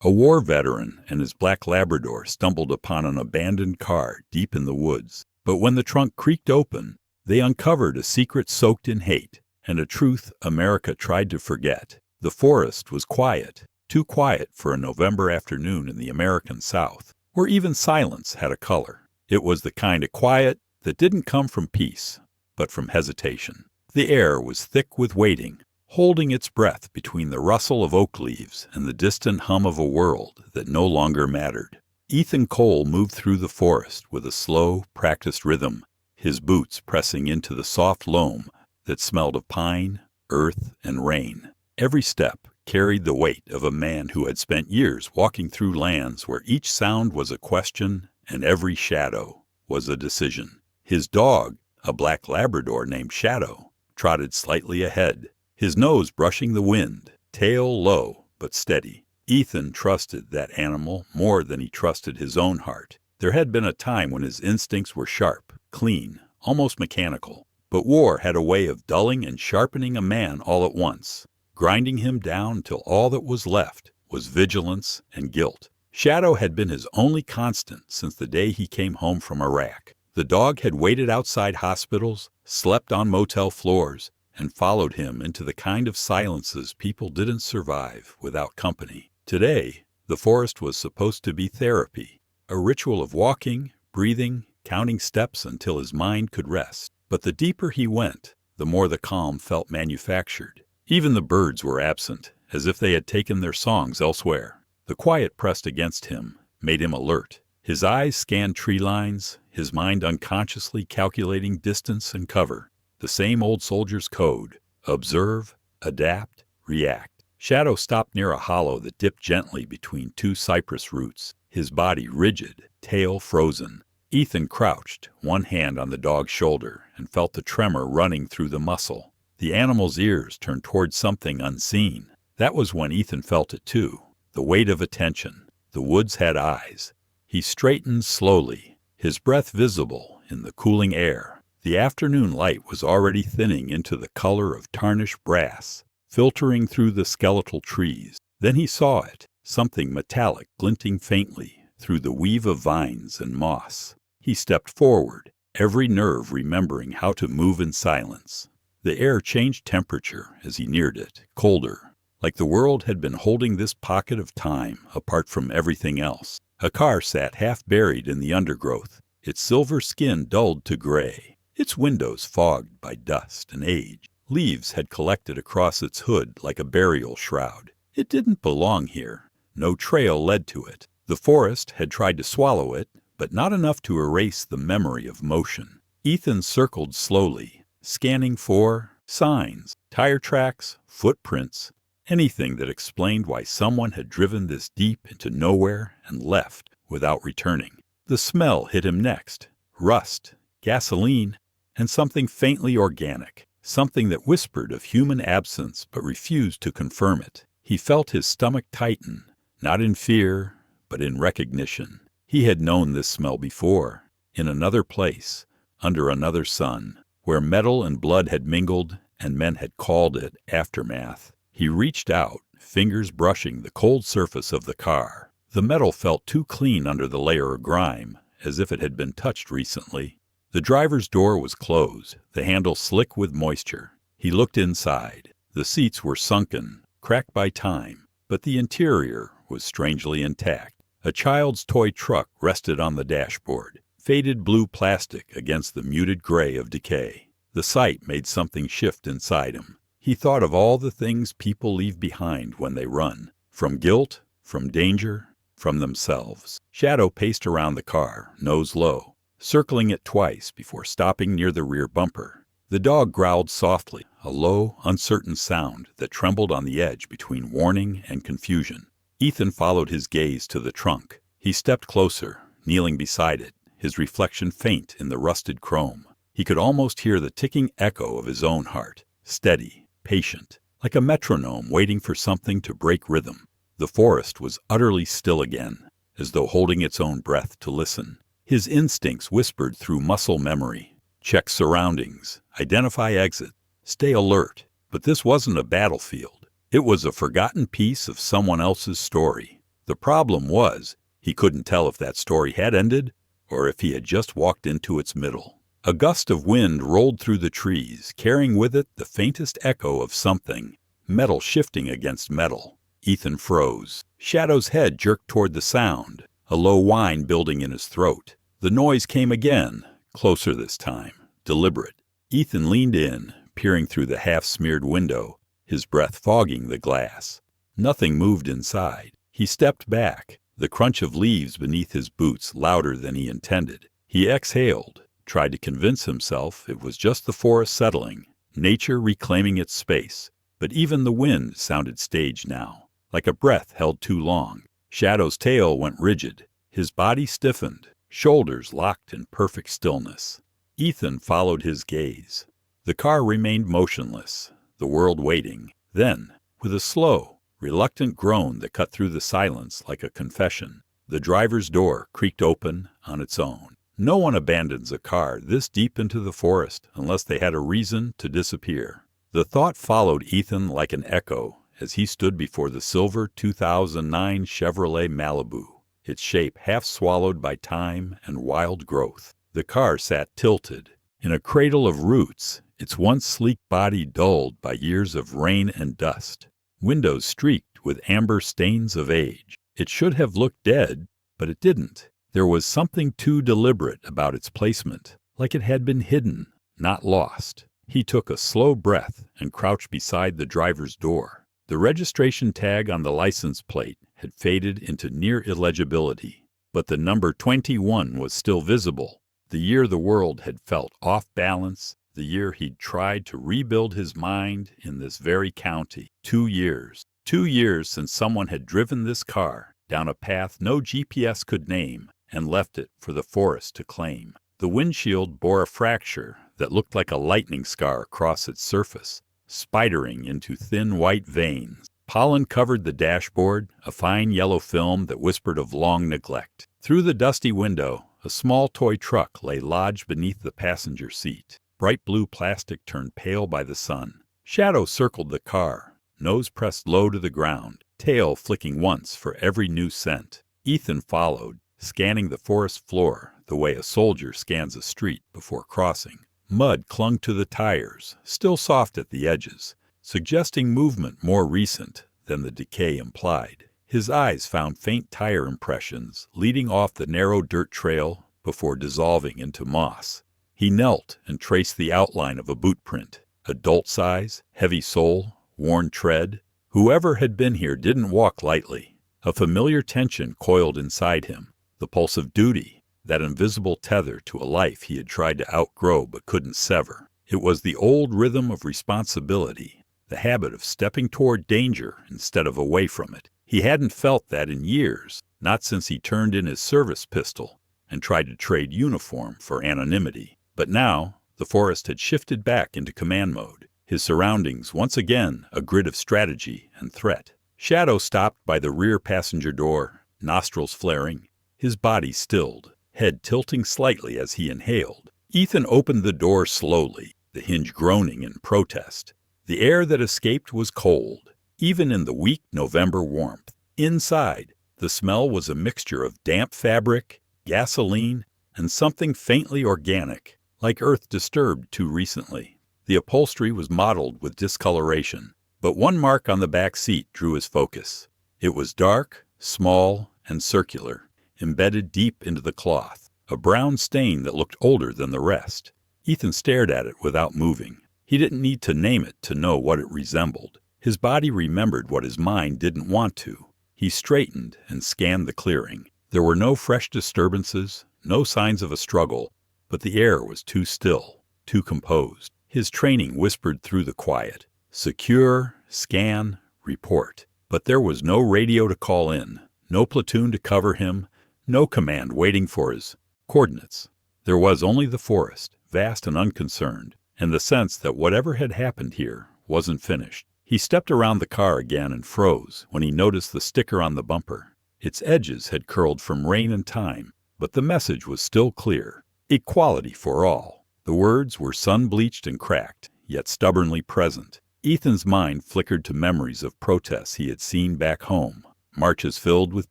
A war veteran and his black Labrador stumbled upon an abandoned car deep in the woods. But when the trunk creaked open, they uncovered a secret soaked in hate and a truth America tried to forget. The forest was quiet, too quiet for a November afternoon in the American South, where even silence had a color. It was the kind of quiet that didn't come from peace, but from hesitation. The air was thick with waiting, holding its breath between the rustle of oak leaves and the distant hum of a world that no longer mattered. Ethan Cole moved through the forest with a slow, practiced rhythm, his boots pressing into the soft loam that smelled of pine, earth, and rain. Every step carried the weight of a man who had spent years walking through lands where each sound was a question and every shadow was a decision. His dog, a black Labrador named Shadow, trotted slightly ahead, his nose brushing the wind, tail low but steady. Ethan trusted that animal more than he trusted his own heart. There had been a time when his instincts were sharp, clean, almost mechanical. But war had a way of dulling and sharpening a man all at once, grinding him down till all that was left was vigilance and guilt. Shadow had been his only constant since the day he came home from Iraq. The dog had waited outside hospitals, slept on motel floors, and followed him into the kind of silences people didn't survive without company. Today, the forest was supposed to be therapy, a ritual of walking, breathing, counting steps until his mind could rest. But the deeper he went, the more the calm felt manufactured. Even the birds were absent, as if they had taken their songs elsewhere. The quiet pressed against him, made him alert. His eyes scanned tree lines, his mind unconsciously calculating distance and cover. The same old soldier's code: observe, adapt, react. Shadow stopped near a hollow that dipped gently between two cypress roots, his body rigid, tail frozen. Ethan crouched, one hand on the dog's shoulder, and felt the tremor running through the muscle. The animal's ears turned toward something unseen. That was when Ethan felt it too, the weight of attention. The woods had eyes. He straightened slowly, his breath visible in the cooling air. The afternoon light was already thinning into the color of tarnished brass, filtering through the skeletal trees. Then he saw it, something metallic glinting faintly through the weave of vines and moss. He stepped forward, every nerve remembering how to move in silence. The air changed temperature as he neared it, colder, like the world had been holding this pocket of time apart from everything else. A car sat half buried in the undergrowth, its silver skin dulled to gray, its windows fogged by dust and age. Leaves had collected across its hood like a burial shroud. It didn't belong here. No trail led to it. The forest had tried to swallow it, but not enough to erase the memory of motion. Ethan circled slowly, scanning for signs, tire tracks, footprints, anything that explained why someone had driven this deep into nowhere and left without returning. The smell hit him next: rust, gasoline, and something faintly organic, something that whispered of human absence but refused to confirm it. He felt his stomach tighten, not in fear, but in recognition. He had known this smell before, in another place, under another sun, where metal and blood had mingled and men had called it aftermath. He reached out, fingers brushing the cold surface of the car. The metal felt too clean under the layer of grime, as if it had been touched recently. The driver's door was closed, the handle slick with moisture. He looked inside. The seats were sunken, cracked by time, but the interior was strangely intact. A child's toy truck rested on the dashboard, faded blue plastic against the muted gray of decay. The sight made something shift inside him. He thought of all the things people leave behind when they run, from guilt, from danger, from themselves. Shadow paced around the car, nose low, circling it twice before stopping near the rear bumper. The dog growled softly, a low, uncertain sound that trembled on the edge between warning and confusion. Ethan followed his gaze to the trunk. He stepped closer, kneeling beside it, his reflection faint in the rusted chrome. He could almost hear the ticking echo of his own heart, steady, patient, like a metronome waiting for something to break rhythm. The forest was utterly still again, as though holding its own breath to listen. His instincts whispered through muscle memory: check surroundings, identify exit, stay alert. But this wasn't a battlefield. It was a forgotten piece of someone else's story. The problem was, he couldn't tell if that story had ended or if he had just walked into its middle. A gust of wind rolled through the trees, carrying with it the faintest echo of something, metal shifting against metal. Ethan froze. Shadow's head jerked toward the sound, a low whine building in his throat. The noise came again, closer this time, deliberate. Ethan leaned in, peering through the half-smeared window, his breath fogging the glass. Nothing moved inside. He stepped back, the crunch of leaves beneath his boots louder than he intended. He exhaled, tried to convince himself it was just the forest settling, nature reclaiming its space. But even the wind sounded staged now, like a breath held too long. Shadow's tail went rigid. His body stiffened, shoulders locked in perfect stillness. Ethan followed his gaze. The car remained motionless, the world waiting. Then, with a slow, reluctant groan that cut through the silence like a confession, the driver's door creaked open on its own. No one abandons a car this deep into the forest unless they had a reason to disappear. The thought followed Ethan like an echo as he stood before the silver 2009 Chevrolet Malibu, its shape half swallowed by time and wild growth. The car sat tilted, in a cradle of roots, its once sleek body dulled by years of rain and dust. Windows streaked with amber stains of age. It should have looked dead, but it didn't. There was something too deliberate about its placement, like it had been hidden, not lost. He took a slow breath and crouched beside the driver's door. The registration tag on the license plate had faded into near illegibility, but the number 21 was still visible. The year the world had felt off balance, the year he'd tried to rebuild his mind in this very county. 2 years. 2 years since someone had driven this car down a path no GPS could name and left it for the forest to claim. The windshield bore a fracture that looked like a lightning scar across its surface, spidering into thin white veins. Pollen covered the dashboard, a fine yellow film that whispered of long neglect. Through the dusty window, a small toy truck lay lodged beneath the passenger seat. Bright blue plastic turned pale by the sun. Shadow circled the car, nose pressed low to the ground, tail flicking once for every new scent. Ethan followed, scanning the forest floor the way a soldier scans a street before crossing. Mud clung to the tires, still soft at the edges, suggesting movement more recent than the decay implied. His eyes found faint tire impressions leading off the narrow dirt trail before dissolving into moss. He knelt and traced the outline of a boot print, adult size, heavy sole, worn tread. Whoever had been here didn't walk lightly. A familiar tension coiled inside him, the pulse of duty, that invisible tether to a life he had tried to outgrow but couldn't sever. It was the old rhythm of responsibility, the habit of stepping toward danger instead of away from it. He hadn't felt that in years, not since he turned in his service pistol and tried to trade uniform for anonymity. But now, the forest had shifted back into command mode, his surroundings once again a grid of strategy and threat. Shadow stopped by the rear passenger door, nostrils flaring, his body stilled, head tilting slightly as he inhaled. Ethan opened the door slowly, the hinge groaning in protest. The air that escaped was cold, even in the weak November warmth. Inside, the smell was a mixture of damp fabric, gasoline, and something faintly organic, like earth disturbed too recently. The upholstery was mottled with discoloration, but one mark on the back seat drew his focus. It was dark, small, and circular, embedded deep into the cloth, a brown stain that looked older than the rest. Ethan stared at it without moving. He didn't need to name it to know what it resembled. His body remembered what his mind didn't want to. He straightened and scanned the clearing. There were no fresh disturbances, no signs of a struggle, but the air was too still, too composed. His training whispered through the quiet. Secure, scan, report. But there was no radio to call in, no platoon to cover him, no command waiting for his coordinates. There was only the forest, vast and unconcerned, and the sense that whatever had happened here wasn't finished. He stepped around the car again and froze when he noticed the sticker on the bumper. Its edges had curled from rain and time, but the message was still clear. Equality for all. The words were sun-bleached and cracked, yet stubbornly present. Ethan's mind flickered to memories of protests he had seen back home. marches filled with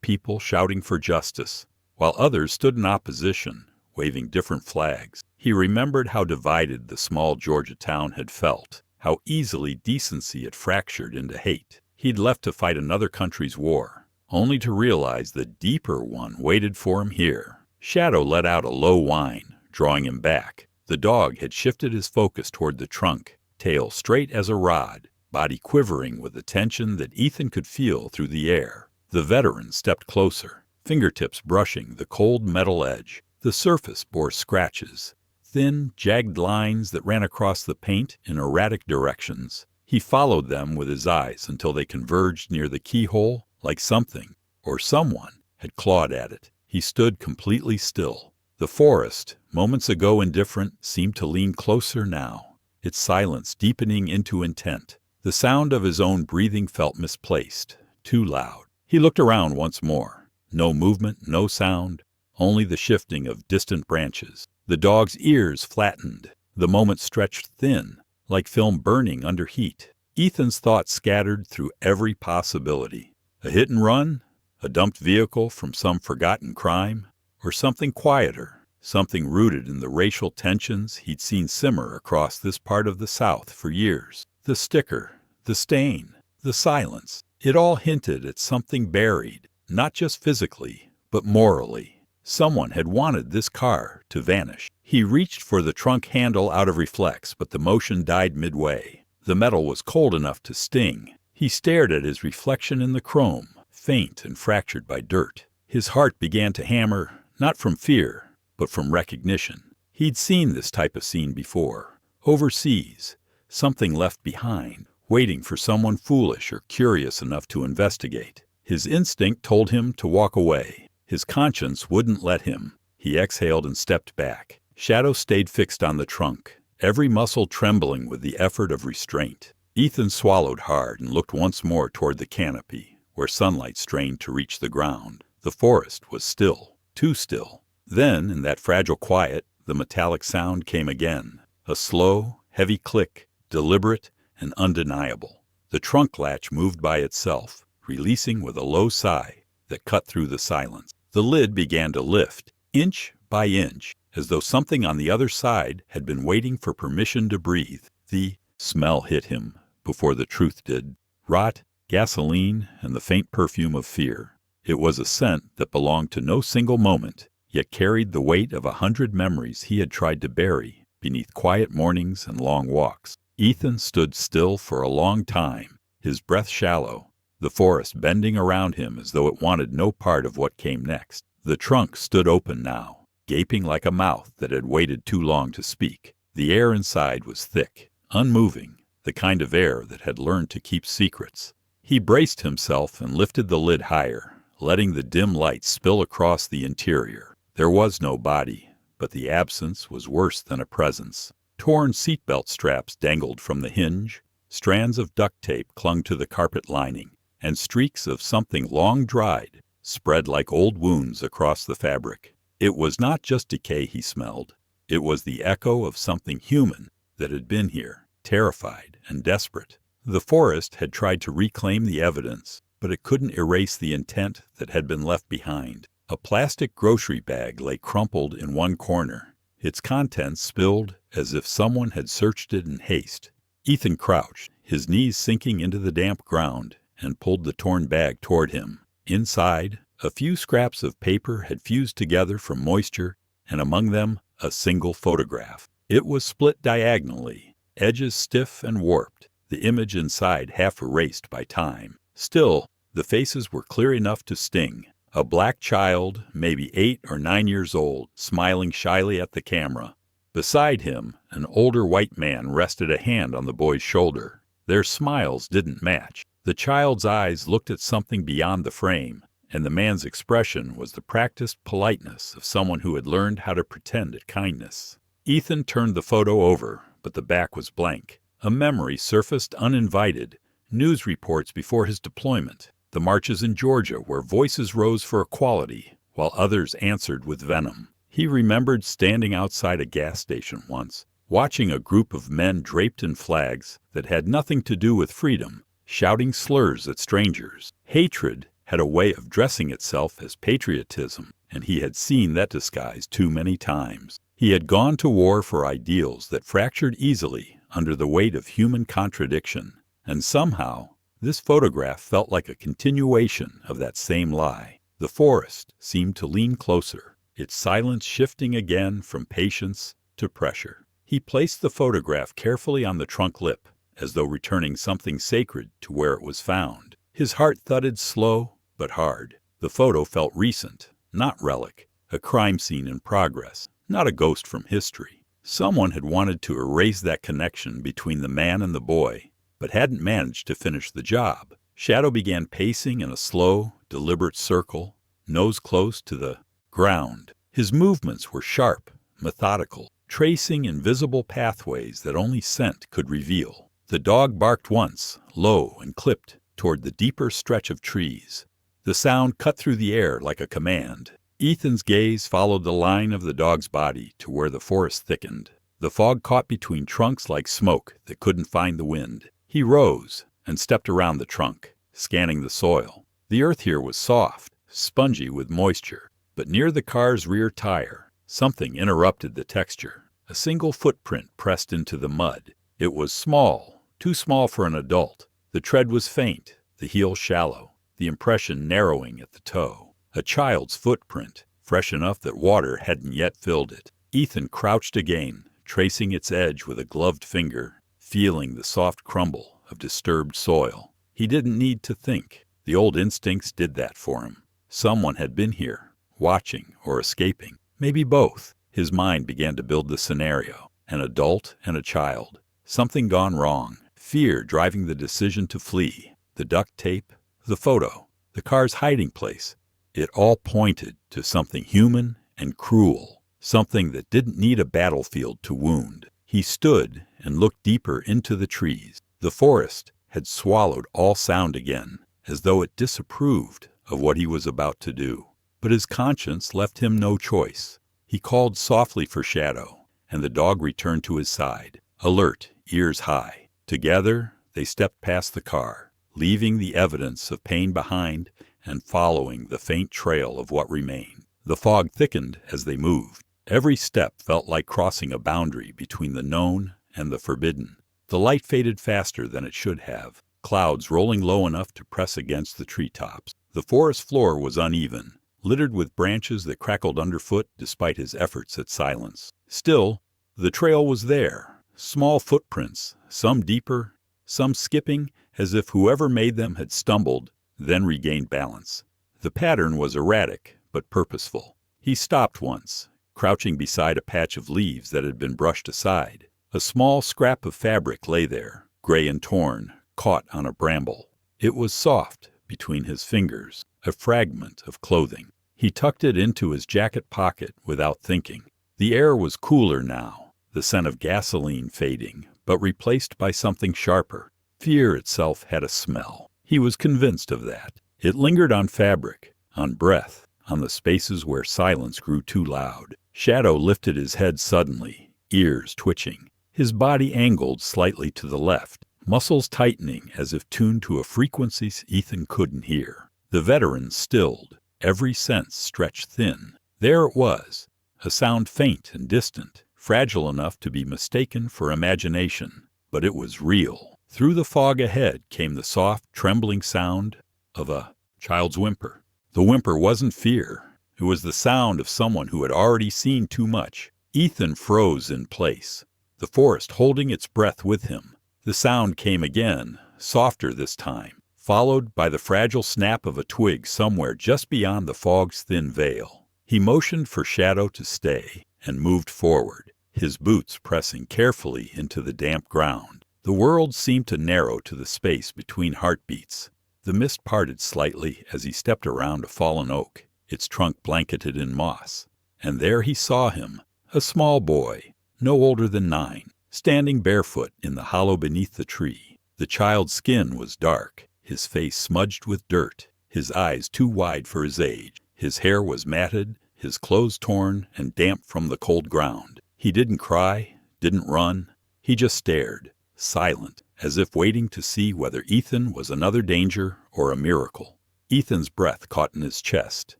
people shouting for justice, while others stood in opposition, waving different flags. He remembered how divided the small Georgia town had felt, how easily decency had fractured into hate. He'd left to fight another country's war, only to realize the deeper one waited for him here. Shadow let out a low whine, drawing him back. The dog had shifted his focus toward the trunk, tail straight as a rod, body quivering with a tension that Ethan could feel through the air. The veteran stepped closer, fingertips brushing the cold metal edge. The surface bore scratches, thin, jagged lines that ran across the paint in erratic directions. He followed them with his eyes until they converged near the keyhole, like something, or someone, had clawed at it. He stood completely still. The forest, moments ago indifferent, seemed to lean closer now, its silence deepening into intent. The sound of his own breathing felt misplaced, too loud. He looked around once more. No movement, no sound, only the shifting of distant branches. The dog's ears flattened. The moment stretched thin, like film burning under heat. Ethan's thoughts scattered through every possibility. A hit and run? A dumped vehicle from some forgotten crime? Or something quieter, something rooted in the racial tensions he'd seen simmer across this part of the South for years? The sticker, the stain, the silence. It all hinted at something buried, not just physically, but morally. Someone had wanted this car to vanish. He reached for the trunk handle out of reflex, but the motion died midway. The metal was cold enough to sting. He stared at his reflection in the chrome, faint and fractured by dirt. His heart began to hammer, not from fear, but from recognition. He'd seen this type of scene before, overseas, something left behind, waiting for someone foolish or curious enough to investigate. His instinct told him to walk away. His conscience wouldn't let him. He exhaled and stepped back. Shadow stayed fixed on the trunk, every muscle trembling with the effort of restraint. Ethan swallowed hard and looked once more toward the canopy, where sunlight strained to reach the ground. The forest was still, too still. Then, in that fragile quiet, the metallic sound came again. A slow, heavy click, deliberate and undeniable. The trunk latch moved by itself, releasing with a low sigh that cut through the silence. The lid began to lift, inch by inch, as though something on the other side had been waiting for permission to breathe. The smell hit him before the truth did. Rot, gasoline, and the faint perfume of fear. It was a scent that belonged to no single moment, yet carried the weight of 100 memories he had tried to bury beneath quiet mornings and long walks. Ethan stood still for a long time, his breath shallow, the forest bending around him as though it wanted no part of what came next. The trunk stood open now, gaping like a mouth that had waited too long to speak. The air inside was thick, unmoving, the kind of air that had learned to keep secrets. He braced himself and lifted the lid higher, letting the dim light spill across the interior. There was no body, but the absence was worse than a presence. Torn seatbelt straps dangled from the hinge, strands of duct tape clung to the carpet lining, and streaks of something long dried spread like old wounds across the fabric. It was not just decay he smelled. It was the echo of something human that had been here, terrified and desperate. The forest had tried to reclaim the evidence, but it couldn't erase the intent that had been left behind. A plastic grocery bag lay crumpled in one corner, its contents spilled as if someone had searched it in haste. Ethan crouched, his knees sinking into the damp ground, and pulled the torn bag toward him. Inside, a few scraps of paper had fused together from moisture, and among them, a single photograph. It was split diagonally, edges stiff and warped, the image inside half erased by time. Still, the faces were clear enough to sting. A black child, maybe 8 or 9 years old, smiling shyly at the camera. Beside him, an older white man rested a hand on the boy's shoulder. Their smiles didn't match. The child's eyes looked at something beyond the frame, and the man's expression was the practiced politeness of someone who had learned how to pretend at kindness. Ethan turned the photo over, but the back was blank. A memory surfaced uninvited, news reports before his deployment, the marches in Georgia where voices rose for equality, while others answered with venom. He remembered standing outside a gas station once, watching a group of men draped in flags that had nothing to do with freedom, shouting slurs at strangers. Hatred had a way of dressing itself as patriotism, and he had seen that disguise too many times. He had gone to war for ideals that fractured easily under the weight of human contradiction, and somehow this photograph felt like a continuation of that same lie. The forest seemed to lean closer, its silence shifting again from patience to pressure. He placed the photograph carefully on the trunk lip, as though returning something sacred to where it was found. His heart thudded slow but hard. The photo felt recent, not relic, a crime scene in progress, not a ghost from history. Someone had wanted to erase that connection between the man and the boy, but hadn't managed to finish the job. Shadow began pacing in a slow, deliberate circle, nose close to the ground. His movements were sharp, methodical, tracing invisible pathways that only scent could reveal. The dog barked once, low and clipped, toward the deeper stretch of trees. The sound cut through the air like a command. Ethan's gaze followed the line of the dog's body to where the forest thickened. The fog caught between trunks like smoke that couldn't find the wind. He rose and stepped around the trunk, scanning the soil. The earth here was soft, spongy with moisture, but near the car's rear tire, something interrupted the texture. A single footprint pressed into the mud. It was small, too small for an adult. The tread was faint, the heel shallow, the impression narrowing at the toe. A child's footprint, fresh enough that water hadn't yet filled it. Ethan crouched again, tracing its edge with a gloved finger, feeling the soft crumble of disturbed soil. He didn't need to think. The old instincts did that for him. Someone had been here, watching or escaping. Maybe both. His mind began to build the scenario. An adult and a child. Something gone wrong. Fear driving the decision to flee. The duct tape, the photo, the car's hiding place. It all pointed to something human and cruel. Something that didn't need a battlefield to wound. He stood and looked deeper into the trees. The forest had swallowed all sound again, as though it disapproved of what he was about to do. But his conscience left him no choice. He called softly for Shadow, and the dog returned to his side, alert, ears high. Together, they stepped past the car, leaving the evidence of pain behind and following the faint trail of what remained. The fog thickened as they moved. Every step felt like crossing a boundary between the known and the forbidden. The light faded faster than it should have, clouds rolling low enough to press against the treetops. The forest floor was uneven, littered with branches that crackled underfoot despite his efforts at silence. Still, the trail was there, small footprints, some deeper, some skipping, as if whoever made them had stumbled, then regained balance. The pattern was erratic, but purposeful. He stopped once, crouching beside a patch of leaves that had been brushed aside. A small scrap of fabric lay there, gray and torn, caught on a bramble. It was soft between his fingers, a fragment of clothing. He tucked it into his jacket pocket without thinking. The air was cooler now, the scent of gasoline fading, but replaced by something sharper. Fear itself had a smell. He was convinced of that. It lingered on fabric, on breath, on the spaces where silence grew too loud. Shadow lifted his head suddenly, ears twitching. His body angled slightly to the left, muscles tightening as if tuned to a frequency Ethan couldn't hear. The veteran stilled, every sense stretched thin. There it was, a sound faint and distant, fragile enough to be mistaken for imagination. But it was real. Through the fog ahead came the soft, trembling sound of a child's whimper. The whimper wasn't fear. It was the sound of someone who had already seen too much. Ethan froze in place, the forest holding its breath with him. The sound came again, softer this time, followed by the fragile snap of a twig somewhere just beyond the fog's thin veil. He motioned for Shadow to stay and moved forward, his boots pressing carefully into the damp ground. The world seemed to narrow to the space between heartbeats. The mist parted slightly as he stepped around a fallen oak, its trunk blanketed in moss. And there he saw him, a small boy, no older than 9, standing barefoot in the hollow beneath the tree. The child's skin was dark, his face smudged with dirt, his eyes too wide for his age. His hair was matted, his clothes torn and damp from the cold ground. He didn't cry, didn't run. He just stared, silent, as if waiting to see whether Ethan was another danger or a miracle. Ethan's breath caught in his chest,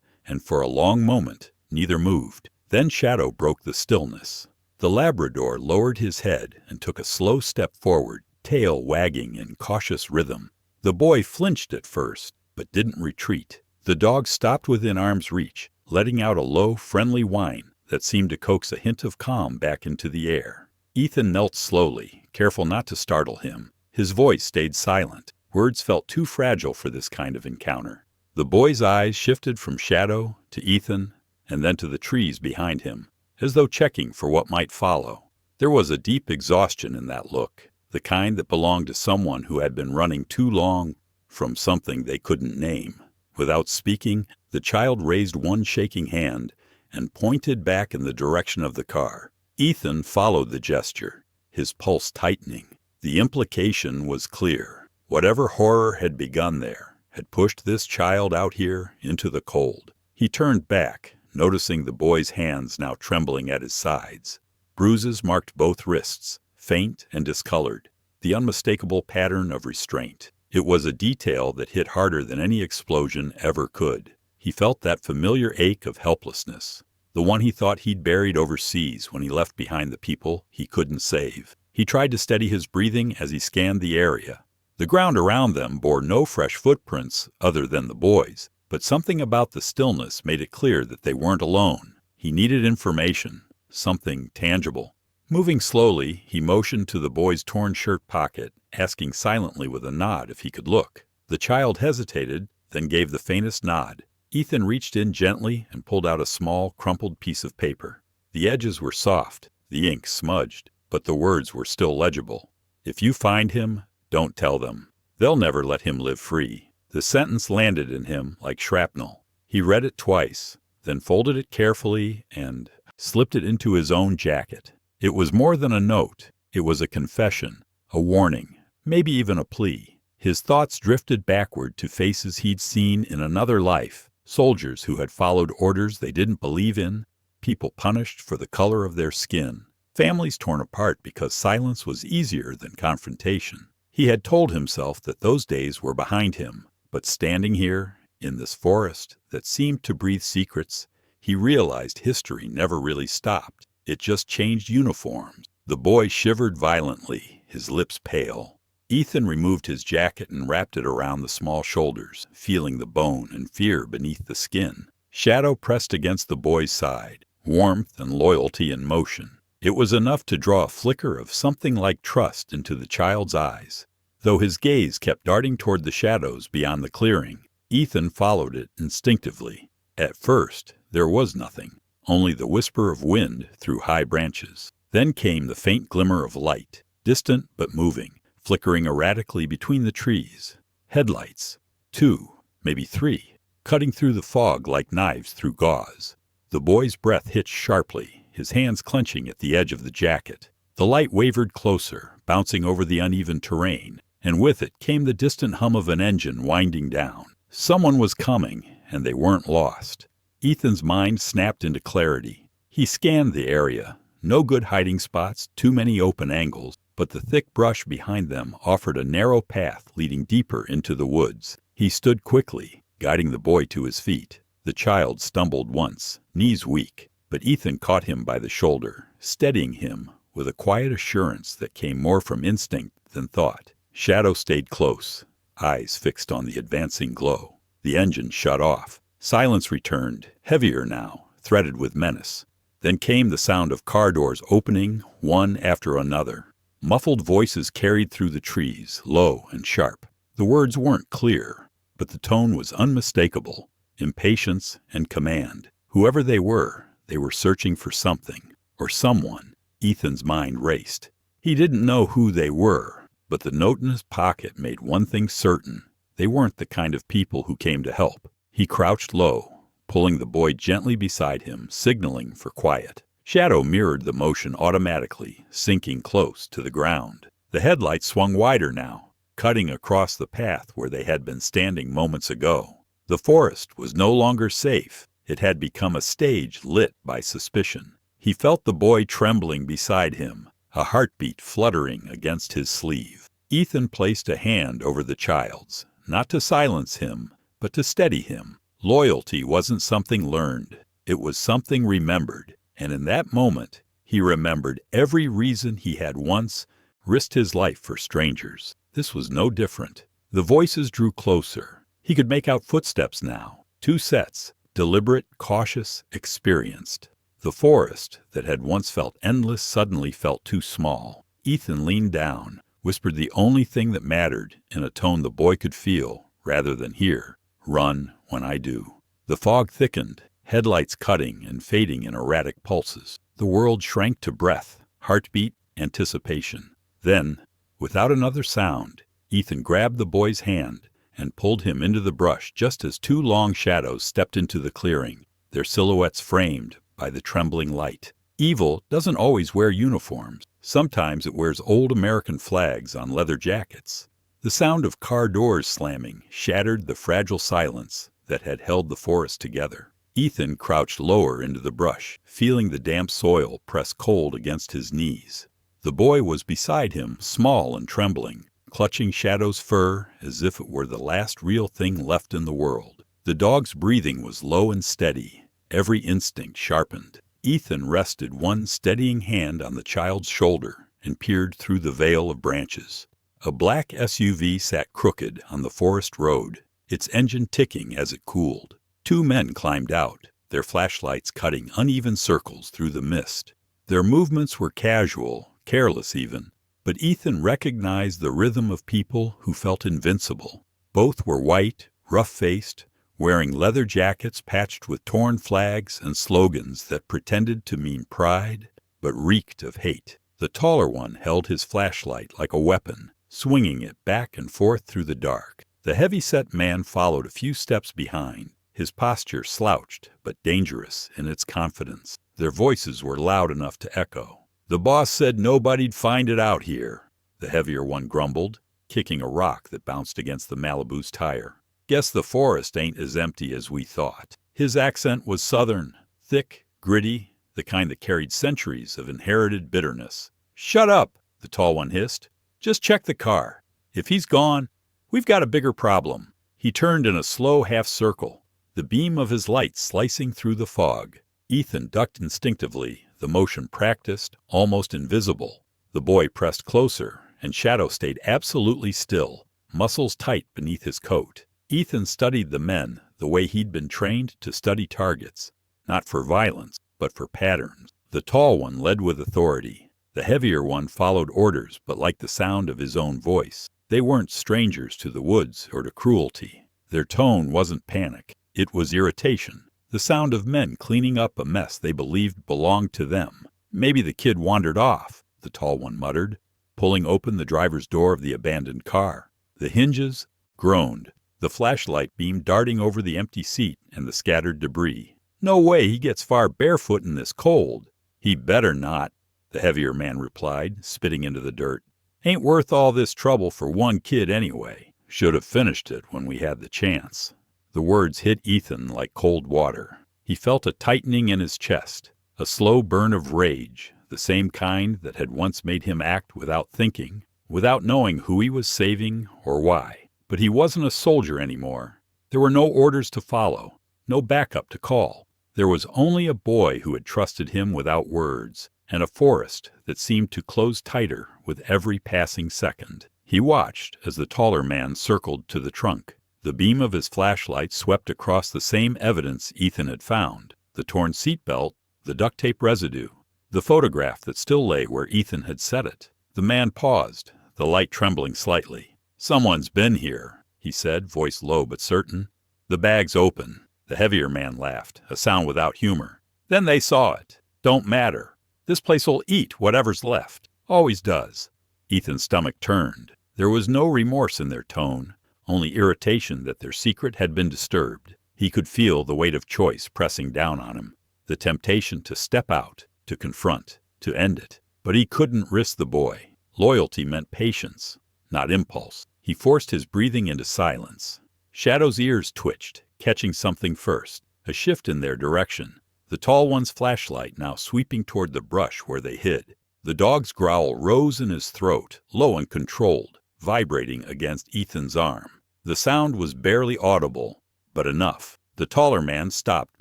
and for a long moment neither moved. Then Shadow broke the stillness. The Labrador lowered his head and took a slow step forward, tail wagging in cautious rhythm. The boy flinched at first, but didn't retreat. The dog stopped within arm's reach, letting out a low, friendly whine that seemed to coax a hint of calm back into the air. Ethan knelt slowly, careful not to startle him. His voice stayed silent. Words felt too fragile for this kind of encounter. The boy's eyes shifted from Shadow to Ethan and then to the trees behind him, as though checking for what might follow. There was a deep exhaustion in that look, the kind that belonged to someone who had been running too long from something they couldn't name. Without speaking, the child raised one shaking hand and pointed back in the direction of the car. Ethan followed the gesture, his pulse tightening. The implication was clear. Whatever horror had begun there had pushed this child out here into the cold. He turned back, noticing the boy's hands now trembling at his sides. Bruises marked both wrists, faint and discolored, the unmistakable pattern of restraint. It was a detail that hit harder than any explosion ever could. He felt that familiar ache of helplessness, the one he thought he'd buried overseas when he left behind the people he couldn't save. He tried to steady his breathing as he scanned the area. The ground around them bore no fresh footprints other than the boys, but something about the stillness made it clear that they weren't alone. He needed information, something tangible. Moving slowly, he motioned to the boy's torn shirt pocket, asking silently with a nod if he could look. The child hesitated, then gave the faintest nod. Ethan reached in gently and pulled out a small, crumpled piece of paper. The edges were soft, the ink smudged, but the words were still legible. "If you find him, don't tell them. They'll never let him live free." The sentence landed in him like shrapnel. He read it twice, then folded it carefully and slipped it into his own jacket. It was more than a note. It was a confession, a warning, maybe even a plea. His thoughts drifted backward to faces he'd seen in another life, soldiers who had followed orders they didn't believe in, people punished for the color of their skin, families torn apart because silence was easier than confrontation. He had told himself that those days were behind him, but standing here, in this forest that seemed to breathe secrets, he realized history never really stopped. It just changed uniforms. The boy shivered violently, his lips pale. Ethan removed his jacket and wrapped it around the small shoulders, feeling the bone and fear beneath the skin. Shadow pressed against the boy's side, warmth and loyalty in motion. It was enough to draw a flicker of something like trust into the child's eyes. Though his gaze kept darting toward the shadows beyond the clearing, Ethan followed it instinctively. At first, there was nothing, only the whisper of wind through high branches. Then came the faint glimmer of light, distant but moving, flickering erratically between the trees. Headlights, 2, maybe 3, cutting through the fog like knives through gauze. The boy's breath hitched sharply, his hands clenching at the edge of the jacket. The light wavered closer, bouncing over the uneven terrain, and with it came the distant hum of an engine winding down. Someone was coming, and they weren't lost. Ethan's mind snapped into clarity. He scanned the area. No good hiding spots, too many open angles, but the thick brush behind them offered a narrow path leading deeper into the woods. He stood quickly, guiding the boy to his feet. The child stumbled once, knees weak, but Ethan caught him by the shoulder, steadying him with a quiet assurance that came more from instinct than thought. Shadow stayed close, eyes fixed on the advancing glow. The engine shut off. Silence returned, heavier now, threaded with menace. Then came the sound of car doors opening, one after another. Muffled voices carried through the trees, low and sharp. The words weren't clear, but the tone was unmistakable. Impatience and command. Whoever they were searching for something, or someone. Ethan's mind raced. He didn't know who they were, but the note in his pocket made one thing certain. They weren't the kind of people who came to help. He crouched low, pulling the boy gently beside him, signaling for quiet. Shadow mirrored the motion automatically, sinking close to the ground. The headlights swung wider now, cutting across the path where they had been standing moments ago. The forest was no longer safe. It had become a stage lit by suspicion. He felt the boy trembling beside him, a heartbeat fluttering against his sleeve. Ethan placed a hand over the child's, not to silence him, but to steady him. Loyalty wasn't something learned. It was something remembered, and in that moment, he remembered every reason he had once risked his life for strangers. This was no different. The voices drew closer. He could make out footsteps now. 2 sets, deliberate, cautious, experienced. The forest that had once felt endless suddenly felt too small. Ethan leaned down, whispered the only thing that mattered in a tone the boy could feel rather than hear. "Run when I do." The fog thickened, headlights cutting and fading in erratic pulses. The world shrank to breath, heartbeat, anticipation. Then, without another sound, Ethan grabbed the boy's hand and pulled him into the brush just as 2 long shadows stepped into the clearing, their silhouettes framed by the trembling light. Evil doesn't always wear uniforms. Sometimes it wears old American flags on leather jackets. The sound of car doors slamming shattered the fragile silence that had held the forest together. Ethan crouched lower into the brush, feeling the damp soil press cold against his knees. The boy was beside him, small and trembling, clutching Shadow's fur as if it were the last real thing left in the world. The dog's breathing was low and steady, every instinct sharpened. Ethan rested one steadying hand on the child's shoulder and peered through the veil of branches. A black SUV sat crooked on the forest road, its engine ticking as it cooled. 2 men climbed out, their flashlights cutting uneven circles through the mist. Their movements were casual, careless even, but Ethan recognized the rhythm of people who felt invincible. Both were white, rough-faced, wearing leather jackets patched with torn flags and slogans that pretended to mean pride, but reeked of hate. The taller one held his flashlight like a weapon, swinging it back and forth through the dark. The heavy-set man followed a few steps behind, his posture slouched but dangerous in its confidence. Their voices were loud enough to echo. "The boss said nobody'd find it out here," the heavier one grumbled, kicking a rock that bounced against the Malibu's tire. "Guess the forest ain't as empty as we thought." His accent was southern, thick, gritty, the kind that carried centuries of inherited bitterness. "Shut up," the tall one hissed. "Just check the car. If he's gone, we've got a bigger problem." He turned in a slow half-circle, the beam of his light slicing through the fog. Ethan ducked instinctively, the motion practiced, almost invisible. The boy pressed closer, and Shadow stayed absolutely still, muscles tight beneath his coat. Ethan studied the men the way he'd been trained to study targets, not for violence, but for patterns. The tall one led with authority. The heavier one followed orders, but liked the sound of his own voice. They weren't strangers to the woods or to cruelty. Their tone wasn't panic. It was irritation, the sound of men cleaning up a mess they believed belonged to them. "Maybe the kid wandered off," the tall one muttered, pulling open the driver's door of the abandoned car. The hinges groaned, the flashlight beam darting over the empty seat and the scattered debris. "No way he gets far barefoot in this cold." "He better not," the heavier man replied, spitting into the dirt. "Ain't worth all this trouble for one kid anyway. Should have finished it when we had the chance." The words hit Ethan like cold water. He felt a tightening in his chest, a slow burn of rage, the same kind that had once made him act without thinking, without knowing who he was saving or why. But he wasn't a soldier anymore. There were no orders to follow, no backup to call. There was only a boy who had trusted him without words, and a forest that seemed to close tighter with every passing second. He watched as the taller man circled to the trunk. The beam of his flashlight swept across the same evidence Ethan had found, the torn seatbelt, the duct tape residue, the photograph that still lay where Ethan had set it. The man paused, the light trembling slightly. "Someone's been here," he said, voice low but certain. "The bag's open." The heavier man laughed, a sound without humor. "Then they saw it. Don't matter. This place'll eat whatever's left. Always does." Ethan's stomach turned. There was no remorse in their tone, only irritation that their secret had been disturbed. He could feel the weight of choice pressing down on him, the temptation to step out, to confront, to end it. But he couldn't risk the boy. Loyalty meant patience, not impulse. He forced his breathing into silence. Shadow's ears twitched, catching something first, a shift in their direction. The tall one's flashlight now sweeping toward the brush where they hid. The dog's growl rose in his throat, low and controlled, vibrating against Ethan's arm. The sound was barely audible, but enough. The taller man stopped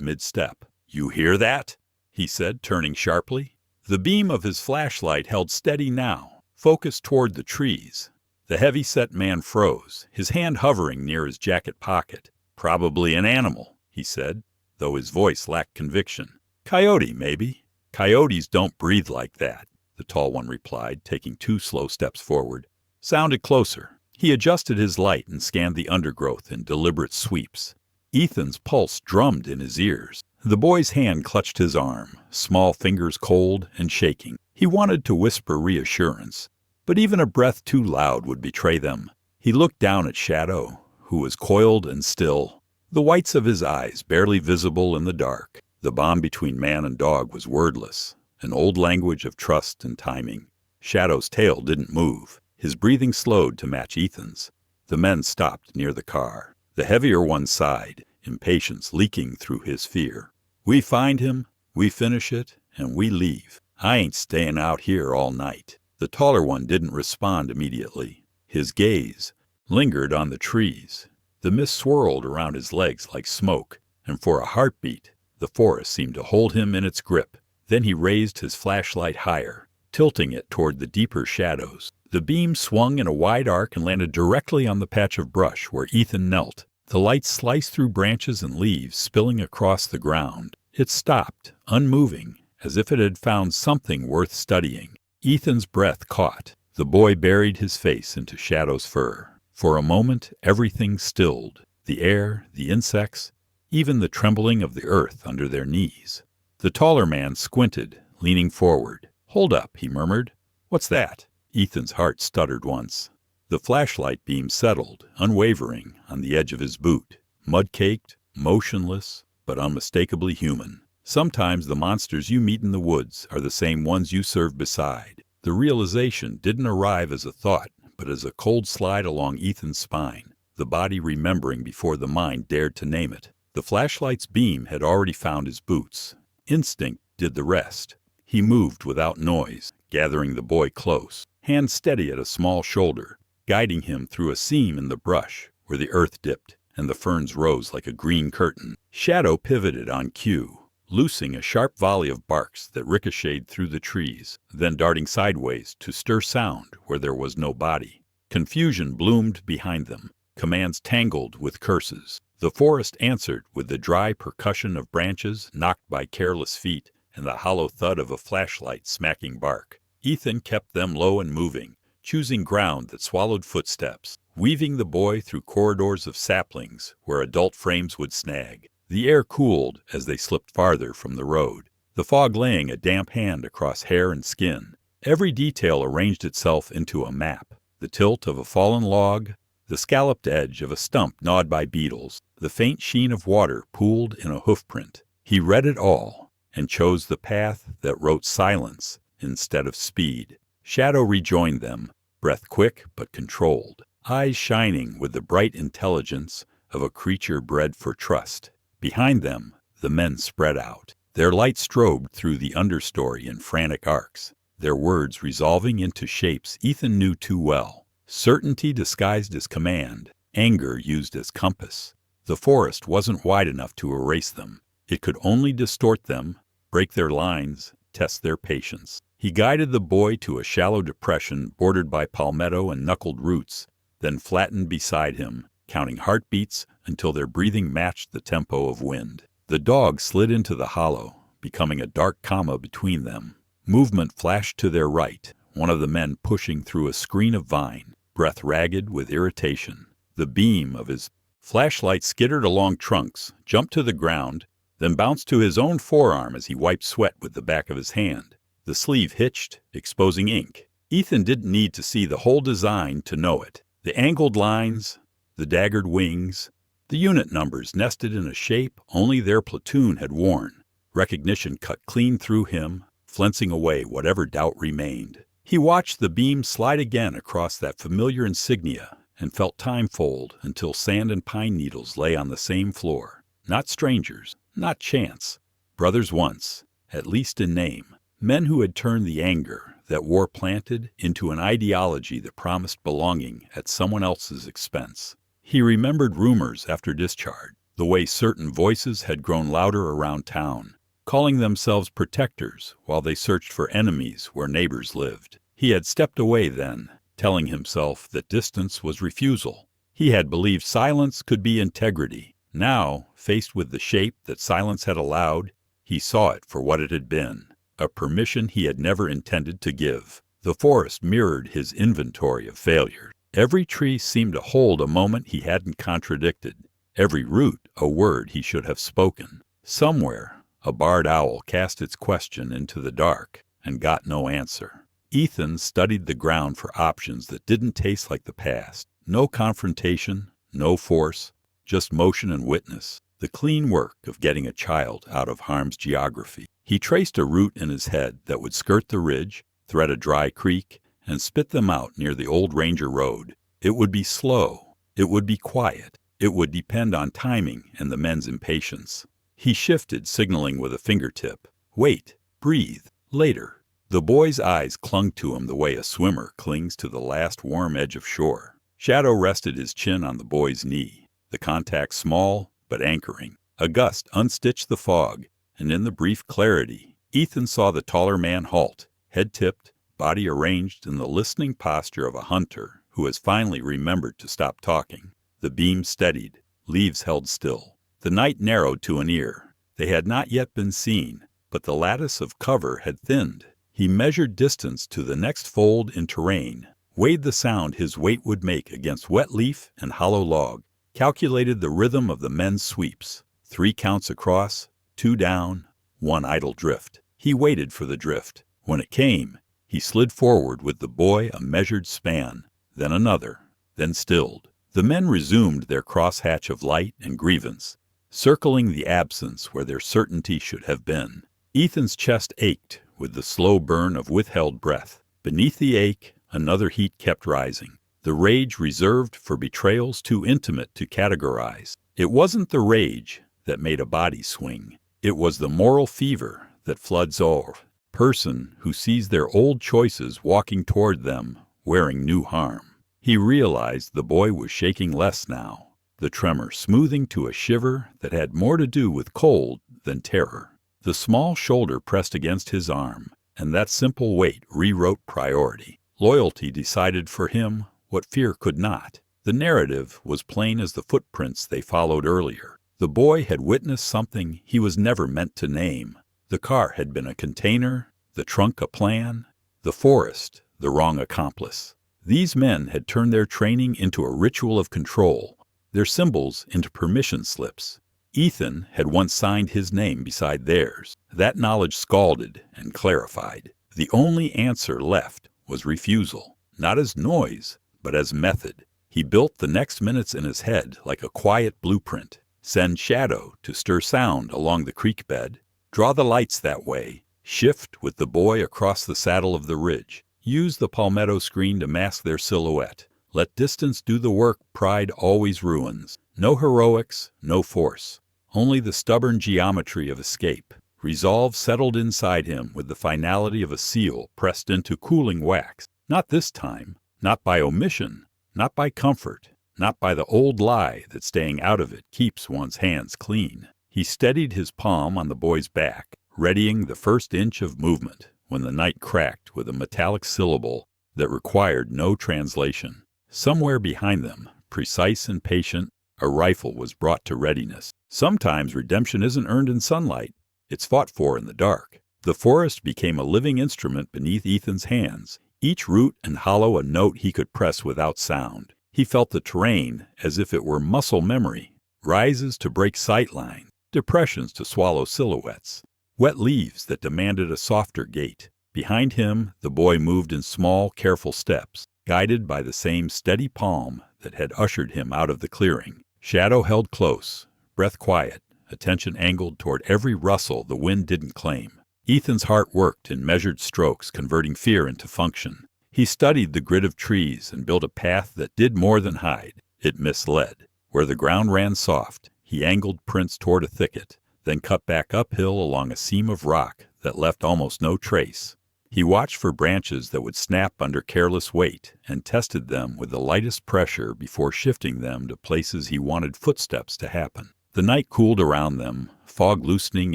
mid-step. "You hear that?" he said, turning sharply. The beam of his flashlight held steady now, focused toward the trees. The heavy-set man froze, his hand hovering near his jacket pocket. "Probably an animal," he said, though his voice lacked conviction. "Coyote, maybe." "Coyotes don't breathe like that," the tall one replied, taking 2 slow steps forward. Sounded closer. He adjusted his light and scanned the undergrowth in deliberate sweeps. Ethan's pulse drummed in his ears. The boy's hand clutched his arm, small fingers cold and shaking. He wanted to whisper reassurance, but even a breath too loud would betray them. He looked down at Shadow, who was coiled and still, the whites of his eyes barely visible in the dark. The bond between man and dog was wordless, an old language of trust and timing. Shadow's tail didn't move. His breathing slowed to match Ethan's. The men stopped near the car. The heavier one sighed, impatience leaking through his fear. "We find him, we finish it, and we leave. I ain't staying out here all night." The taller one didn't respond immediately. His gaze lingered on the trees. The mist swirled around his legs like smoke, and for a heartbeat, the forest seemed to hold him in its grip. Then he raised his flashlight higher, tilting it toward the deeper shadows. The beam swung in a wide arc and landed directly on the patch of brush where Ethan knelt. The light sliced through branches and leaves, spilling across the ground. It stopped, unmoving, as if it had found something worth studying. Ethan's breath caught. The boy buried his face into Shadow's fur. For a moment, everything stilled. The air, the insects, even the trembling of the earth under their knees. The taller man squinted, leaning forward. "Hold up," he murmured. "What's that?" Ethan's heart stuttered once. The flashlight beam settled, unwavering, on the edge of his boot. Mud-caked, motionless, but unmistakably human. Sometimes the monsters you meet in the woods are the same ones you serve beside. The realization didn't arrive as a thought, but as a cold slide along Ethan's spine, the body remembering before the mind dared to name it. The flashlight's beam had already found his boots. Instinct did the rest. He moved without noise, gathering the boy close, hand steady at a small shoulder, guiding him through a seam in the brush where the earth dipped and the ferns rose like a green curtain. Shadow pivoted on cue, loosing a sharp volley of barks that ricocheted through the trees, then darting sideways to stir sound where there was no body. Confusion bloomed behind them, commands tangled with curses. The forest answered with the dry percussion of branches knocked by careless feet and the hollow thud of a flashlight smacking bark. Ethan kept them low and moving, choosing ground that swallowed footsteps, weaving the boy through corridors of saplings where adult frames would snag. The air cooled as they slipped farther from the road, the fog laying a damp hand across hair and skin. Every detail arranged itself into a map. The tilt of a fallen log, the scalloped edge of a stump gnawed by beetles, the faint sheen of water pooled in a hoofprint. He read it all, and chose the path that wrote silence instead of speed. Shadow rejoined them, breath quick but controlled, eyes shining with the bright intelligence of a creature bred for trust. Behind them, the men spread out. Their light strobed through the understory in frantic arcs, their words resolving into shapes Ethan knew too well. Certainty disguised as command, anger used as compass. The forest wasn't wide enough to erase them. It could only distort them, break their lines, test their patience. He guided the boy to a shallow depression bordered by palmetto and knuckled roots, then flattened beside him, counting heartbeats until their breathing matched the tempo of wind. The dog slid into the hollow, becoming a dark comma between them. Movement flashed to their right, one of the men pushing through a screen of vine, breath ragged with irritation. The beam of his flashlight skittered along trunks, jumped to the ground, then bounced to his own forearm as he wiped sweat with the back of his hand. The sleeve hitched, exposing ink. Ethan didn't need to see the whole design to know it. The angled lines, the daggered wings, the unit numbers nested in a shape only their platoon had worn. Recognition cut clean through him, flensing away whatever doubt remained. He watched the beam slide again across that familiar insignia and felt time fold until sand and pine needles lay on the same floor. Not strangers, not chance. Brothers once, at least in name. Men who had turned the anger that war planted into an ideology that promised belonging at someone else's expense. He remembered rumors after discharge. the way certain voices had grown louder around town, calling themselves protectors while they searched for enemies where neighbors lived. He had stepped away then, telling himself that distance was refusal. He had believed silence could be integrity. Now, faced with the shape that silence had allowed, he saw it for what it had been, a permission he had never intended to give. The forest mirrored his inventory of failures. Every tree seemed to hold a moment he hadn't contradicted, every root a word he should have spoken. Somewhere, a barred owl cast its question into the dark and got no answer. Ethan studied the ground for options that didn't taste like the past. No confrontation, no force, just motion and witness. The clean work of getting a child out of harm's geography. He traced a route in his head that would skirt the ridge, thread a dry creek, and spit them out near the old Ranger Road. It would be slow. It would be quiet. It would depend on timing and the men's impatience. He shifted, signaling with a fingertip. Wait. Breathe. Later. The boy's eyes clung to him the way a swimmer clings to the last warm edge of shore. Shadow rested his chin on the boy's knee, the contact small but anchoring. A gust unstitched the fog, and in the brief clarity, Ethan saw the taller man halt, head tipped, body arranged in the listening posture of a hunter who has finally remembered to stop talking. The beam steadied, leaves held still. The night narrowed to an ear. They had not yet been seen, but the lattice of cover had thinned. He measured distance to the next fold in terrain, weighed the sound his weight would make against wet leaf and hollow log, calculated the rhythm of the men's sweeps. 3 counts across, 2 down, 1 idle drift. He waited for the drift. When it came, he slid forward with the boy a measured span, then another, then stilled. The men resumed their crosshatch of light and grievance, circling the absence where their certainty should have been. Ethan's chest ached with the slow burn of withheld breath. Beneath the ache, another heat kept rising, the rage reserved for betrayals too intimate to categorize. It wasn't the rage that made a body swing. It was the moral fever that floods over person who sees their old choices walking toward them, wearing new harm. He realized the boy was shaking less now, the tremor smoothing to a shiver that had more to do with cold than terror. The small shoulder pressed against his arm, and that simple weight rewrote priority. Loyalty decided for him what fear could not. The narrative was plain as the footprints they followed earlier. The boy had witnessed something he was never meant to name. The car had been a container, the trunk a plan, the forest the wrong accomplice. These men had turned their training into a ritual of control, their symbols into permission slips. Ethan had once signed his name beside theirs. That knowledge scalded and clarified. The only answer left was refusal, not as noise, but as method. He built the next minutes in his head like a quiet blueprint. Send shadow to stir sound along the creek bed. Draw the lights that way. Shift with the boy across the saddle of the ridge. Use the palmetto screen to mask their silhouette. Let distance do the work pride always ruins. No heroics, no force. Only the stubborn geometry of escape. Resolve settled inside him with the finality of a seal pressed into cooling wax. Not this time. Not by omission. Not by comfort. Not by the old lie that staying out of it keeps one's hands clean. He steadied his palm on the boy's back, readying the first inch of movement, when the night cracked with a metallic syllable that required no translation. Somewhere behind them, precise and patient, a rifle was brought to readiness. Sometimes redemption isn't earned in sunlight. It's fought for in the dark. The forest became a living instrument beneath Ethan's hands, each root and hollow a note he could press without sound. He felt the terrain as if it were muscle memory, rises to break sight lines, depressions to swallow silhouettes, wet leaves that demanded a softer gait. Behind him, the boy moved in small, careful steps, guided by the same steady palm that had ushered him out of the clearing. Shadow held close, breath quiet, attention angled toward every rustle the wind didn't claim. Ethan's heart worked in measured strokes, converting fear into function. He studied the grid of trees and built a path that did more than hide. It misled. Where the ground ran soft, he angled prints toward a thicket, then cut back uphill along a seam of rock that left almost no trace. He watched for branches that would snap under careless weight and tested them with the lightest pressure before shifting them to places he wanted footsteps to happen. The night cooled around them, fog loosening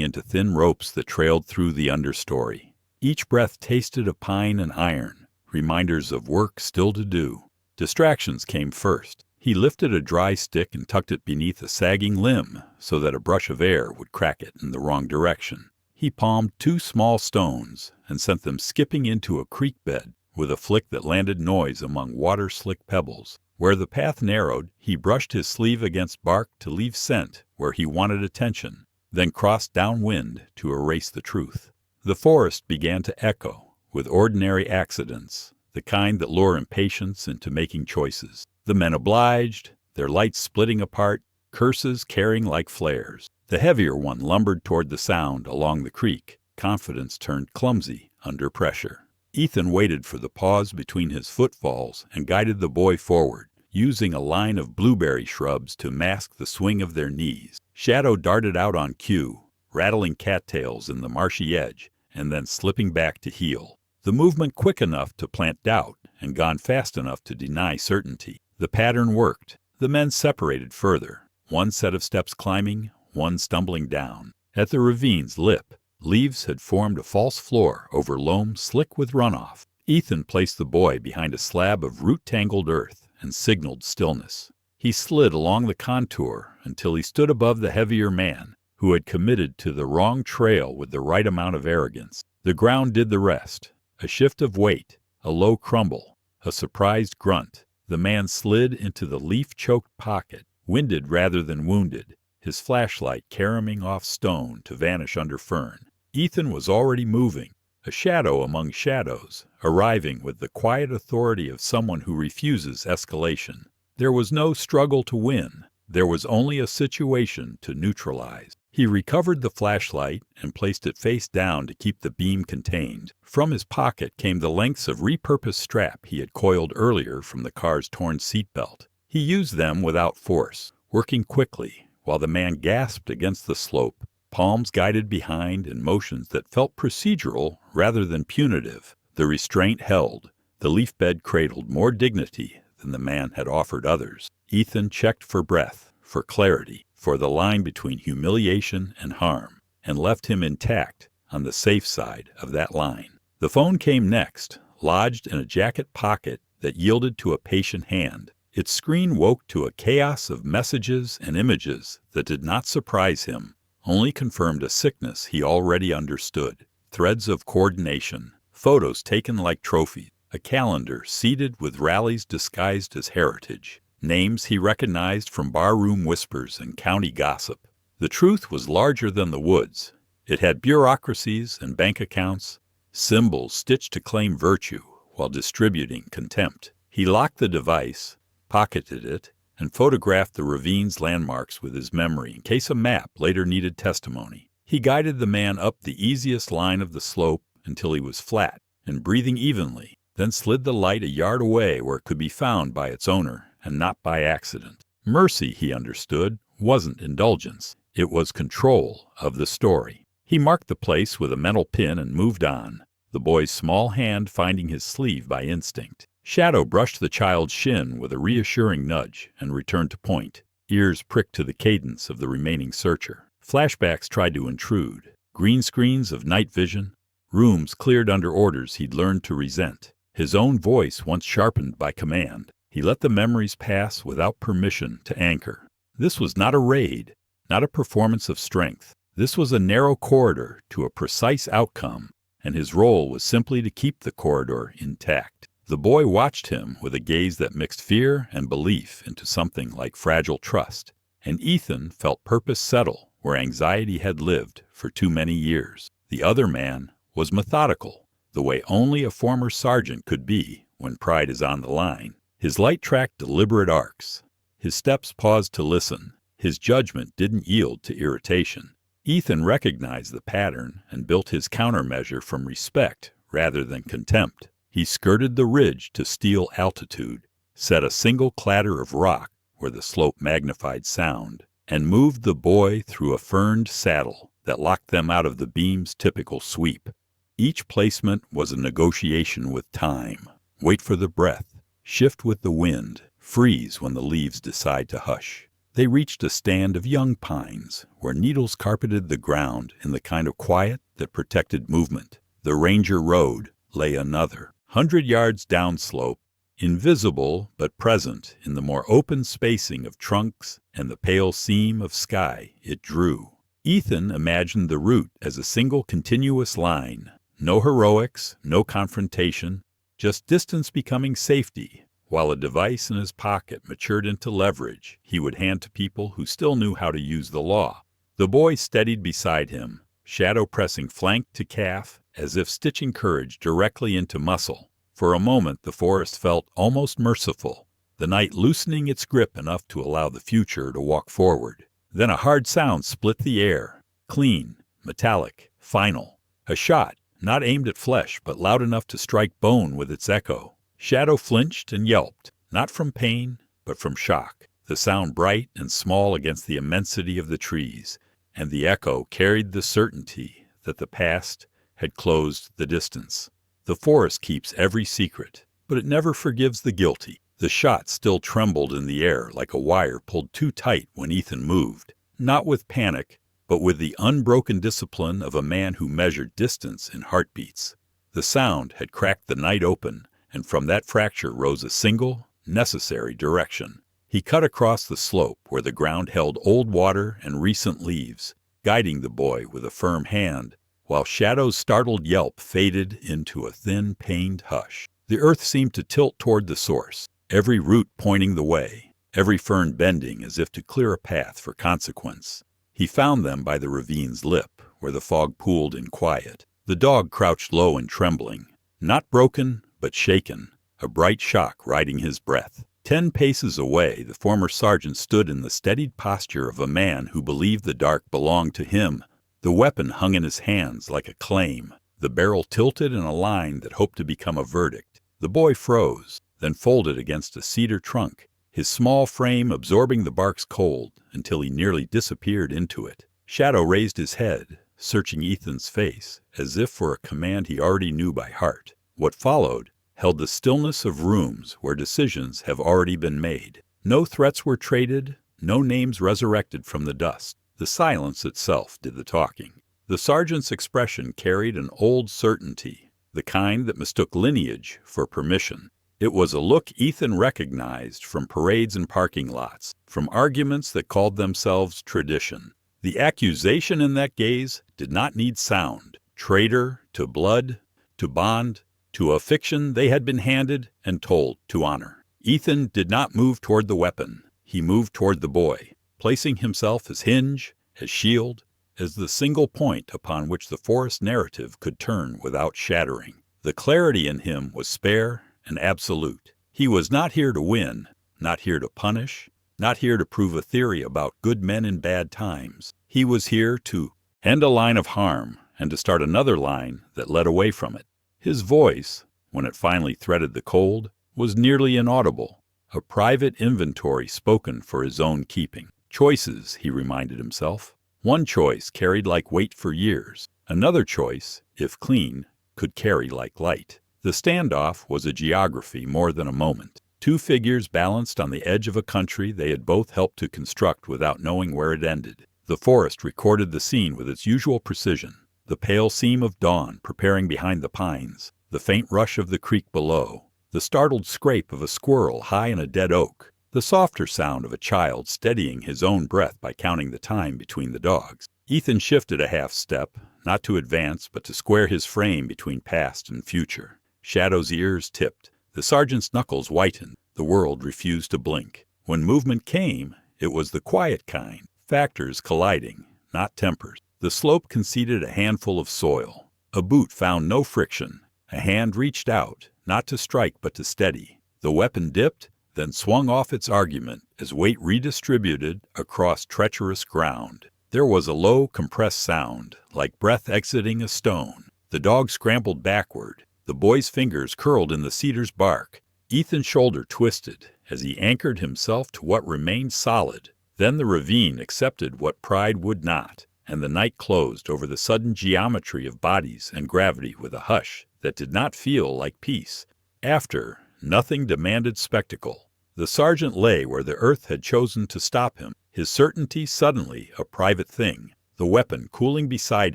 into thin ropes that trailed through the understory. Each breath tasted of pine and iron, reminders of work still to do. Distractions came first. He lifted a dry stick and tucked it beneath a sagging limb so that a brush of air would crack it in the wrong direction. He palmed 2 small stones and sent them skipping into a creek bed with a flick that landed noise among water-slick pebbles. Where the path narrowed, he brushed his sleeve against bark to leave scent where he wanted attention, then crossed downwind to erase the truth. The forest began to echo with ordinary accidents, the kind that lure impatience into making choices. The men obliged, their lights splitting apart, curses carrying like flares. The heavier one lumbered toward the sound along the creek. Confidence turned clumsy under pressure. Ethan waited for the pause between his footfalls and guided the boy forward, using a line of blueberry shrubs to mask the swing of their knees. Shadow darted out on cue, rattling cattails in the marshy edge, and then slipping back to heel. The movement quick enough to plant doubt and gone fast enough to deny certainty. The pattern worked. The men separated further, one set of steps climbing, one stumbling down. At the ravine's lip, leaves had formed a false floor over loam slick with runoff. Ethan placed the boy behind a slab of root-tangled earth and signaled stillness. He slid along the contour until he stood above the heavier man, who had committed to the wrong trail with the right amount of arrogance. The ground did the rest. A shift of weight, a low crumble, a surprised grunt. The man slid into the leaf-choked pocket, winded rather than wounded, his flashlight caroming off stone to vanish under fern. Ethan was already moving, a shadow among shadows, arriving with the quiet authority of someone who refuses escalation. There was no struggle to win. There was only a situation to neutralize. He recovered the flashlight and placed it face down to keep the beam contained. From his pocket came the lengths of repurposed strap he had coiled earlier from the car's torn seatbelt. He used them without force, working quickly, while the man gasped against the slope, palms guided behind in motions that felt procedural rather than punitive. The restraint held. The leaf bed cradled more dignity than the man had offered others. Ethan checked for breath, for clarity, for the line between humiliation and harm, and left him intact on the safe side of that line. The phone came next, lodged in a jacket pocket that yielded to a patient hand. Its screen woke to a chaos of messages and images that did not surprise him, only confirmed a sickness he already understood. Threads of coordination, photos taken like trophies, a calendar seeded with rallies disguised as heritage, names he recognized from barroom whispers and county gossip. The truth was larger than the woods. It had bureaucracies and bank accounts, symbols stitched to claim virtue while distributing contempt. He locked the device, pocketed it, and photographed the ravine's landmarks with his memory in case a map later needed testimony. He guided the man up the easiest line of the slope until he was flat and breathing evenly, then slid the light a yard away where it could be found by its owner and not by accident. Mercy, he understood, wasn't indulgence. It was control of the story. He marked the place with a mental pin and moved on, the boy's small hand finding his sleeve by instinct. Shadow brushed the child's shin with a reassuring nudge and returned to point, ears pricked to the cadence of the remaining searcher. Flashbacks tried to intrude, green screens of night vision, rooms cleared under orders he'd learned to resent. His own voice once sharpened by command. He let the memories pass without permission to anchor. This was not a raid, not a performance of strength. This was a narrow corridor to a precise outcome, and his role was simply to keep the corridor intact. The boy watched him with a gaze that mixed fear and belief into something like fragile trust, and Ethan felt purpose settle where anxiety had lived for too many years. The other man was methodical, the way only a former sergeant could be when pride is on the line. His light tracked deliberate arcs. His steps paused to listen. His judgment didn't yield to irritation. Ethan recognized the pattern and built his countermeasure from respect rather than contempt. He skirted the ridge to steal altitude, set a single clatter of rock where the slope magnified sound, and moved the boy through a ferned saddle that locked them out of the beam's typical sweep. Each placement was a negotiation with time. Wait for the breath, shift with the wind, freeze when the leaves decide to hush. They reached a stand of young pines, where needles carpeted the ground in the kind of quiet that protected movement. The Ranger Road lay another 100 yards downslope, invisible but present in the more open spacing of trunks and the pale seam of sky it drew. Ethan imagined the route as a single continuous line. No heroics, no confrontation, just distance becoming safety, while a device in his pocket matured into leverage he would hand to people who still knew how to use the law. The boy steadied beside him, shadow pressing flank to calf, as if stitching courage directly into muscle. For a moment the forest felt almost merciful, the night loosening its grip enough to allow the future to walk forward. Then a hard sound split the air, clean, metallic, final. A shot, not aimed at flesh, but loud enough to strike bone with its echo. Shadow flinched and yelped, not from pain, but from shock. The sound bright and small against the immensity of the trees, and the echo carried the certainty that the past had closed the distance. The forest keeps every secret, but it never forgives the guilty. The shot still trembled in the air like a wire pulled too tight when Ethan moved, not with panic, but with the unbroken discipline of a man who measured distance in heartbeats. The sound had cracked the night open, and from that fracture rose a single, necessary direction. He cut across the slope where the ground held old water and recent leaves, guiding the boy with a firm hand, while Shadow's startled yelp faded into a thin, pained hush. The earth seemed to tilt toward the source, every root pointing the way, every fern bending as if to clear a path for consequence. He found them by the ravine's lip, where the fog pooled in quiet. The dog crouched low and trembling, not broken, but shaken, a bright shock riding his breath. 10 paces away, the former sergeant stood in the steadied posture of a man who believed the dark belonged to him. The weapon hung in his hands like a claim, the barrel tilted in a line that hoped to become a verdict. The boy froze, then folded against a cedar trunk, his small frame absorbing the bark's cold until he nearly disappeared into it. Shadow raised his head, searching Ethan's face, as if for a command he already knew by heart. What followed held the stillness of rooms where decisions have already been made. No threats were traded, no names resurrected from the dust. The silence itself did the talking. The sergeant's expression carried an old certainty, the kind that mistook lineage for permission. It was a look Ethan recognized from parades and parking lots, from arguments that called themselves tradition. The accusation in that gaze did not need sound. Traitor to blood, to bond, to a fiction they had been handed and told to honor. Ethan did not move toward the weapon. He moved toward the boy, placing himself as hinge, as shield, as the single point upon which the forest narrative could turn without shattering. The clarity in him was spare and absolute. He was not here to win, not here to punish, not here to prove a theory about good men in bad times. He was here to end a line of harm and to start another line that led away from it. His voice, when it finally threaded the cold, was nearly inaudible, a private inventory spoken for his own keeping. Choices, he reminded himself. One choice carried like weight for years. Another choice, if clean, could carry like light. The standoff was a geography more than a moment. 2 figures balanced on the edge of a country they had both helped to construct without knowing where it ended. The forest recorded the scene with its usual precision. The pale seam of dawn preparing behind the pines, the faint rush of the creek below, the startled scrape of a squirrel high in a dead oak, the softer sound of a child steadying his own breath by counting the time between the dogs. Ethan shifted a half step, not to advance, but to square his frame between past and future. Shadow's ears tipped. The sergeant's knuckles whitened. The world refused to blink. When movement came, it was the quiet kind, factors colliding, not tempers. The slope conceded a handful of soil. A boot found no friction. A hand reached out, not to strike but to steady. The weapon dipped, then swung off its argument as weight redistributed across treacherous ground. There was a low, compressed sound, like breath exiting a stone. The dog scrambled backward. The boy's fingers curled in the cedar's bark. Ethan's shoulder twisted as he anchored himself to what remained solid. Then the ravine accepted what pride would not, and the night closed over the sudden geometry of bodies and gravity with a hush that did not feel like peace. After, nothing demanded spectacle. The sergeant lay where the earth had chosen to stop him, his certainty suddenly a private thing, the weapon cooling beside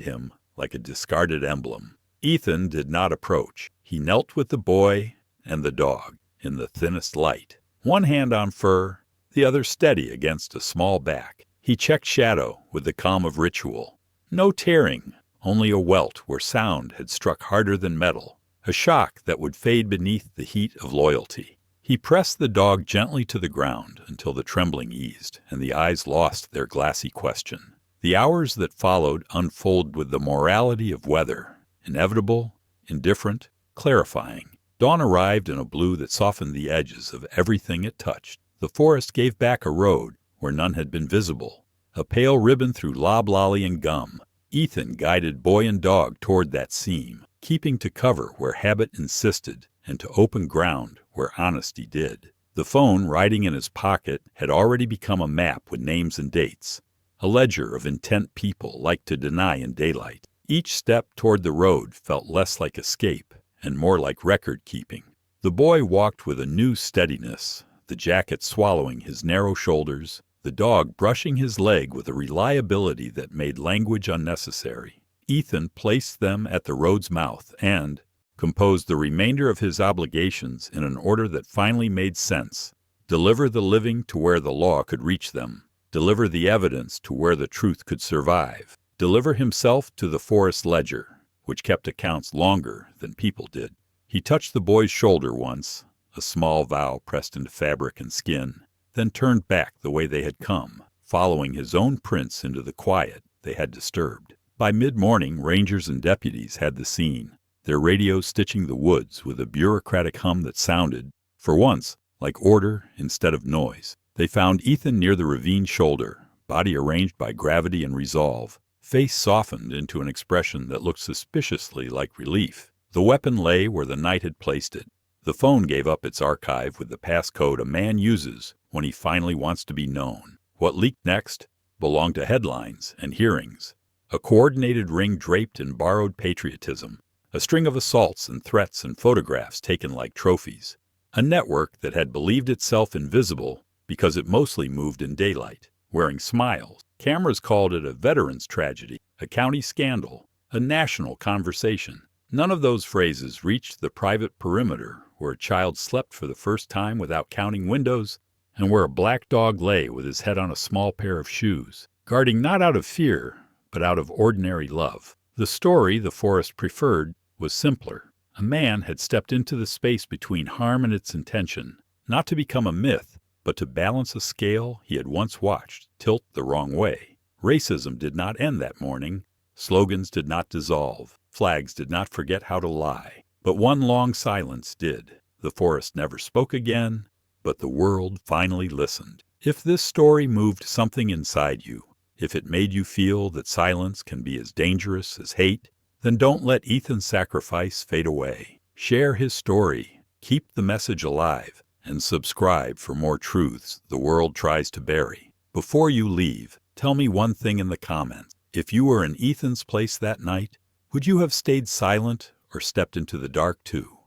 him like a discarded emblem. Ethan did not approach. He knelt with the boy and the dog in the thinnest light, one hand on fur, the other steady against a small back. He checked shadow with the calm of ritual. No tearing, only a welt where sound had struck harder than metal, a shock that would fade beneath the heat of loyalty. He pressed the dog gently to the ground until the trembling eased and the eyes lost their glassy question. The hours that followed unfolded with the morality of weather, inevitable, indifferent, clarifying. Dawn arrived in a blue that softened the edges of everything it touched. The forest gave back a road where none had been visible, a pale ribbon through loblolly and gum. Ethan guided boy and dog toward that seam, keeping to cover where habit insisted and to open ground where honesty did. The phone riding in his pocket had already become a map with names and dates, a ledger of intent people like to deny in daylight. Each step toward the road felt less like escape and more like record-keeping. The boy walked with a new steadiness, the jacket swallowing his narrow shoulders, the dog brushing his leg with a reliability that made language unnecessary. Ethan placed them at the road's mouth and composed the remainder of his obligations in an order that finally made sense. Deliver the living to where the law could reach them. Deliver the evidence to where the truth could survive. Deliver himself to the forest ledger, which kept accounts longer than people did. He touched the boy's shoulder once, a small vow pressed into fabric and skin, then turned back the way they had come, following his own prints into the quiet they had disturbed. By mid-morning, rangers and deputies had the scene, their radios stitching the woods with a bureaucratic hum that sounded, for once, like order instead of noise. They found Ethan near the ravine shoulder, body arranged by gravity and resolve, face softened into an expression that looked suspiciously like relief. The weapon lay where the night had placed it. The phone gave up its archive with the passcode a man uses when he finally wants to be known. What leaked next belonged to headlines and hearings, a coordinated ring draped in borrowed patriotism, a string of assaults and threats and photographs taken like trophies, a network that had believed itself invisible because it mostly moved in daylight, wearing smiles. Cameras called it a veteran's tragedy, a county scandal, a national conversation. None of those phrases reached the private perimeter where a child slept for the first time without counting windows and where a black dog lay with his head on a small pair of shoes, guarding not out of fear, but out of ordinary love. The story the forest preferred was simpler. A man had stepped into the space between harm and its intention, not to become a myth, but to balance a scale he had once watched tilt the wrong way. Racism did not end that morning. Slogans did not dissolve. Flags did not forget how to lie. But one long silence did. The forest never spoke again, but the world finally listened. If this story moved something inside you, if it made you feel that silence can be as dangerous as hate, then don't let Ethan's sacrifice fade away. Share his story, keep the message alive, and subscribe for more truths the world tries to bury. Before you leave, tell me one thing in the comments. If you were in Ethan's place that night, would you have stayed silent or stepped into the dark too?